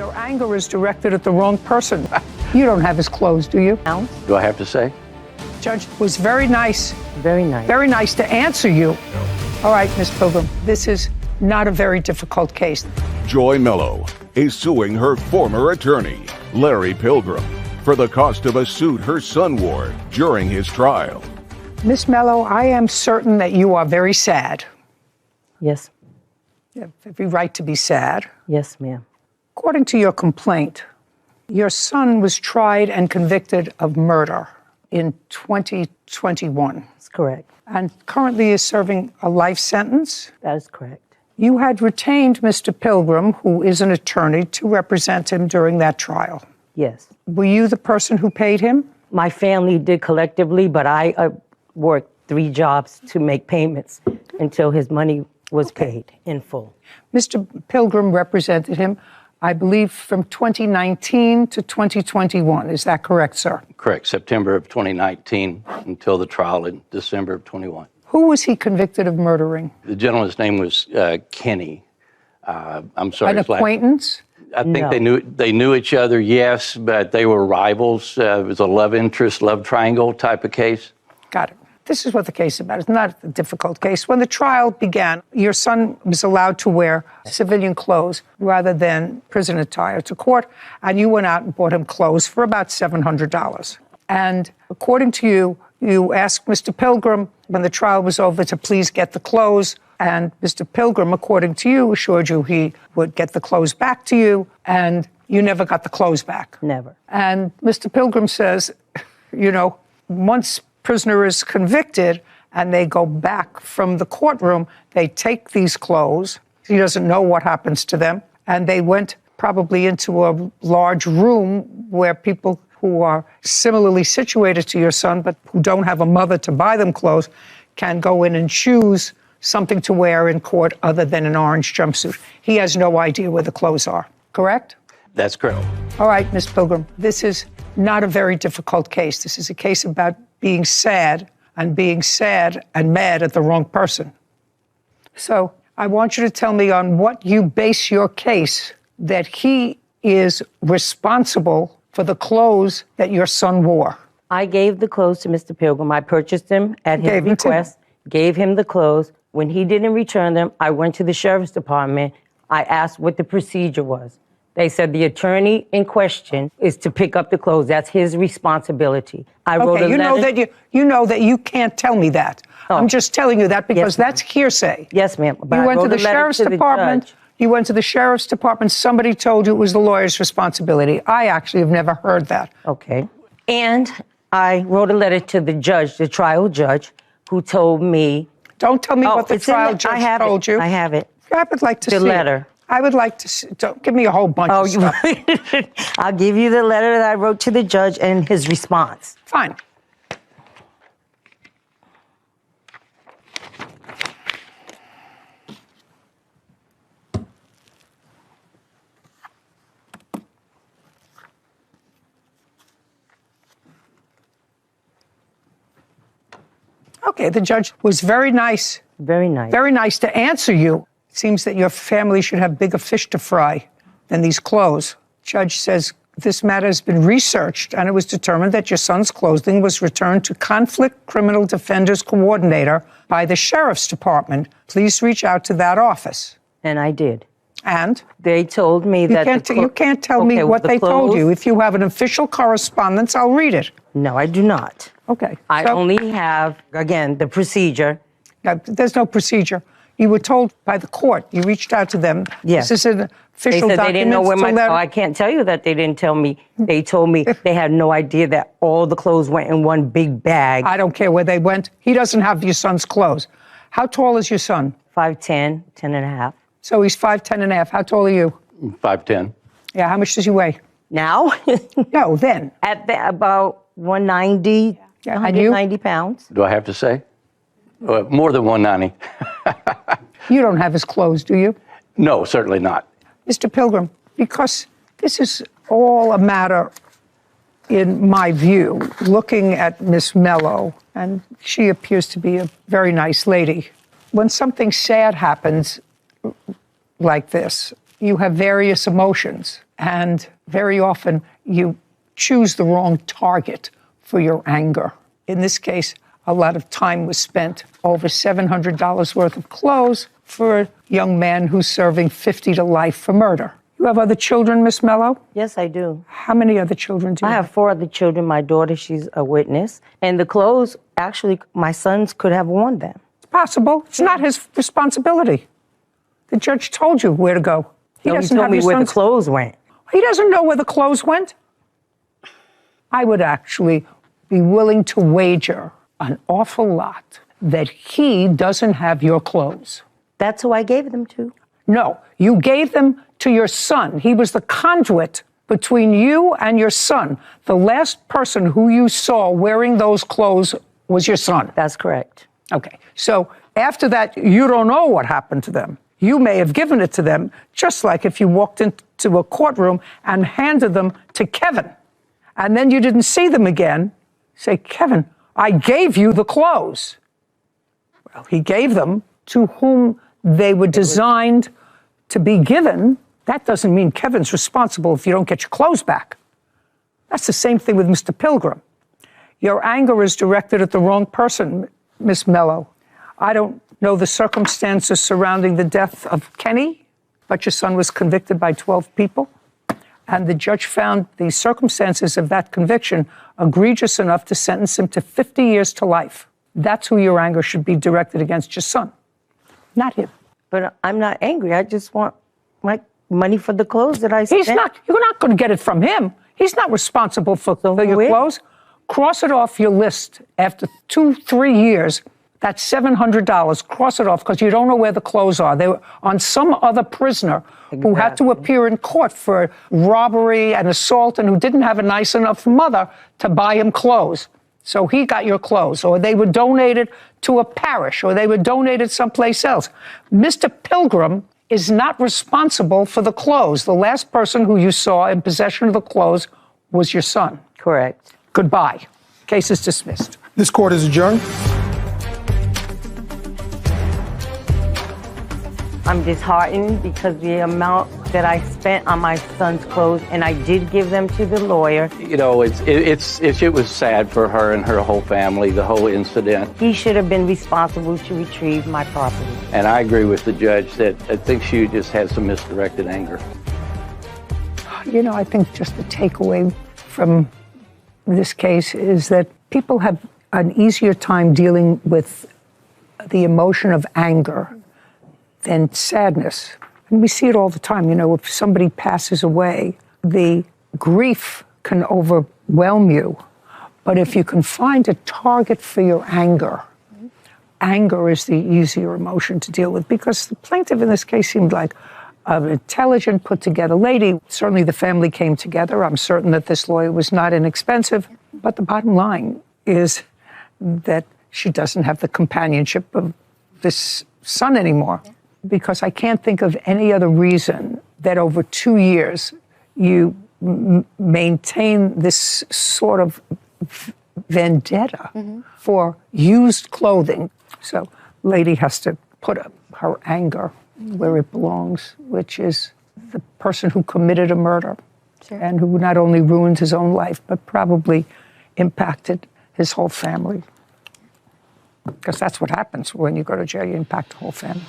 Your anger is directed at the wrong person. You don't have his clothes, do you? No. Do I have to say? Judge was very nice. Very nice. Very nice to answer you. No. All right, Ms. Pilgrim, this is not a very difficult case. Joy Mello is suing her former attorney, Larry Pilgrim, for the cost of a suit her son wore during his trial. Ms. Mello, I am certain that you are very sad. Yes. You have every right to be sad. Yes, ma'am. According to your complaint, your son was tried and convicted of murder in 2021. That's correct. And currently is serving a life sentence. That is correct. You had retained Mr. Pilgrim, who is an attorney, to represent him during that trial. Yes. Were you the person who paid him? My family did collectively, but I worked 3 jobs to make payments until his money was paid in full. Mr. Pilgrim represented him, I believe, from 2019 to 2021. Is that correct, sir? Correct. September of 2019 until the trial in December of 21. Who was he convicted of murdering? The gentleman's name was Kenny. I'm sorry. An acquaintance? I think No. they knew each other, yes, but they were rivals. It was a love interest, love triangle type of case. Got it. This is what the case is about. It's not a difficult case. When the trial began, your son was allowed to wear civilian clothes rather than prison attire to court, and you went out and bought him clothes for about $700. And according to you, you asked Mr. Pilgrim when the trial was over to please get the clothes, and Mr. Pilgrim, according to you, assured you he would get the clothes back to you, and you never got the clothes back. Never. And Mr. Pilgrim says, you know, once prisoner is convicted and they go back from the courtroom, they take these clothes. He doesn't know what happens to them. And they went probably into a large room where people who are similarly situated to your son, but who don't have a mother to buy them clothes, can go in and choose something to wear in court other than an orange jumpsuit. He has no idea where the clothes are, correct? That's correct. All right, Ms. Pilgrim, this is not a very difficult case. This is a case about being sad and mad at the wrong person. So I want you to tell me on what you base your case that he is responsible for the clothes that your son wore. I gave the clothes to Mr. Pilgrim. I purchased them at his request, gave him the clothes. When he didn't return them, I went to the sheriff's department. I asked what the procedure was. They said the attorney in question is to pick up the clothes. That's his responsibility. I wrote a letter. You know that you can't tell me that. Oh. I'm just telling you that because Yes, that's hearsay. Yes, ma'am. But You I went to wrote the a letter sheriff's to the department. judge. You went to the sheriff's department. Somebody told you it was the lawyer's responsibility. I actually have never heard that. Okay. And I wrote a letter to the judge, the trial judge, who told me. Don't tell me what the it's in trial the- judge I have told you. I have it. I would like to see The letter. I would like to see. Don't give me a whole bunch of stuff. I'll give you the letter that I wrote to the judge and his response. Fine. Okay, the judge was very nice. Very nice. Very nice to answer you. It seems that your family should have bigger fish to fry than these clothes. Judge says this matter has been researched and it was determined that your son's clothing was returned to Conflict Criminal Defenders Coordinator by the Sheriff's Department. Please reach out to that office. And I did. And? They told me that You can't tell me what they told you. If you have an official correspondence, I'll read it. No, I do not. Okay. I only have, again, the procedure. There's no procedure. You were told by the court. You reached out to them. Yes. This is an official They said document. they didn't know where I can't tell you that they didn't tell me. They told me they had no idea that all the clothes went in one big bag. I don't care where they went. He doesn't have your son's clothes. How tall is your son? 5'10", 10 and a half. So he's 5'10" and a half. How tall are you? 5'10". Yeah, how much does he weigh? Now? No, then. About 190, Yeah, and you? 190 pounds. Do I have to say? More than 190. You don't have his clothes, do you? No, certainly not. Mr. Pilgrim, because this is all a matter, in my view, looking at Miss Mello, and she appears to be a very nice lady. When something sad happens like this, you have various emotions, and very often you choose the wrong target for your anger. In this case, a lot of time was spent, over $700 worth of clothes for a young man who's serving 50 to life for murder. You have other children, Miss Mello? Yes, I do. How many other children do you I have 4 other children. My daughter, she's a witness. And the clothes, actually, my sons could have worn them. It's possible. It's not his responsibility. The judge told you where to go. He told me where the clothes went. He doesn't know where the clothes went. I would actually be willing to wager an awful lot that he doesn't have your clothes. That's who I gave them to. No, you gave them to your son. He was the conduit between you and your son. The last person who you saw wearing those clothes was your son. That's correct. Okay, so after that, you don't know what happened to them. You may have given it to them, just like if you walked into a courtroom and handed them to Kevin, and then you didn't see them again. Say, Kevin, I gave you the clothes. Well, he gave them to whom they were designed to be given. That doesn't mean Kevin's responsible if you don't get your clothes back. That's the same thing with Mr. Pilgrim. Your anger is directed at the wrong person, Miss Mello. I don't know the circumstances surrounding the death of Kenny, but your son was convicted by 12 people. And the judge found the circumstances of that conviction egregious enough to sentence him to 50 years to life. That's who your anger should be directed against your son, not him. But I'm not angry. I just want my money for the clothes that I spent. You're not going to get it from him. He's not responsible for your clothes. Cross it off your list after 2-3 years. That's $700. Cross it off because you don't know where the clothes are. They were on some other prisoner who had to appear in court for robbery and assault and who didn't have a nice enough mother to buy him clothes. So he got your clothes, or they were donated to a parish, or they were donated someplace else. Mr. Pilgrim is not responsible for the clothes. The last person who you saw in possession of the clothes was your son. Correct. Goodbye. Case is dismissed. This court is adjourned. I'm disheartened because the amount that I spent on my son's clothes, and I did give them to the lawyer. You know, it was sad for her and her whole family, the whole incident. He should have been responsible to retrieve my property. And I agree with the judge that I think she just had some misdirected anger. You know, I think just the takeaway from this case is that people have an easier time dealing with the emotion of anger than sadness. And we see it all the time. You know, if somebody passes away, the grief can overwhelm you. But if you can find a target for your anger, anger is the easier emotion to deal with, because the plaintiff in this case seemed like an intelligent, put-together lady. Certainly the family came together. I'm certain that this lawyer was not inexpensive. But the bottom line is that she doesn't have the companionship of this son anymore. Because I can't think of any other reason that over 2 years you maintain this sort of vendetta for used clothing. So lady has to put her anger where it belongs, which is the person who committed a murder and who not only ruined his own life, but probably impacted his whole family. Because that's what happens when you go to jail, you impact the whole family.